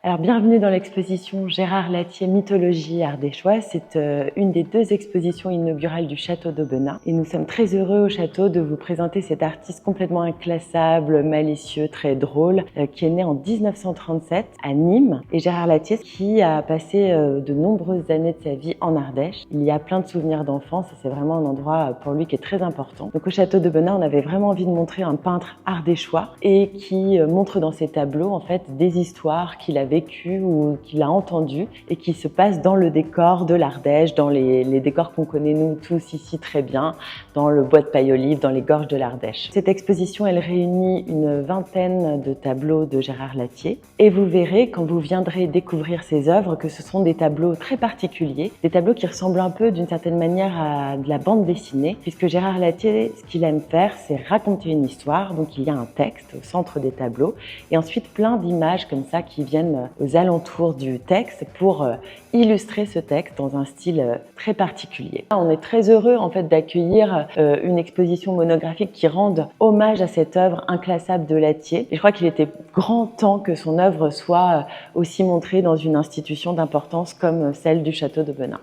Alors, bienvenue dans l'exposition Gérard Lathier Mythologie ardéchois. C'est une des deux expositions inaugurales du château d'Aubenas. Et nous sommes très heureux au château de vous présenter cet artiste complètement inclassable, malicieux, très drôle, qui est né en 1937 à Nîmes. Et Gérard Lathier, qui a passé de nombreuses années de sa vie en Ardèche. Il y a plein de souvenirs d'enfance et c'est vraiment un endroit pour lui qui est très important. Donc au château d'Aubenas, on avait vraiment envie de montrer un peintre ardéchois et qui montre dans ses tableaux en fait des histoires qu'il a vécu ou qu'il a entendu et qui se passe dans le décor de l'Ardèche, dans les décors qu'on connaît nous tous ici très bien, dans le bois de paille-olive, dans les gorges de l'Ardèche. Cette exposition, elle réunit une vingtaine de tableaux de Gérard Lathier et vous verrez quand vous viendrez découvrir ses œuvres que ce sont des tableaux très particuliers, des tableaux qui ressemblent un peu d'une certaine manière à de la bande dessinée, puisque Gérard Lathier, ce qu'il aime faire, c'est raconter une histoire. Donc il y a un texte au centre des tableaux et ensuite plein d'images comme ça qui viennent aux alentours du texte pour illustrer ce texte dans un style très particulier. On est très heureux en fait d'accueillir une exposition monographique qui rende hommage à cette œuvre inclassable de Lathier. Et je crois qu'il était grand temps que son œuvre soit aussi montrée dans une institution d'importance comme celle du château d'Aubenas.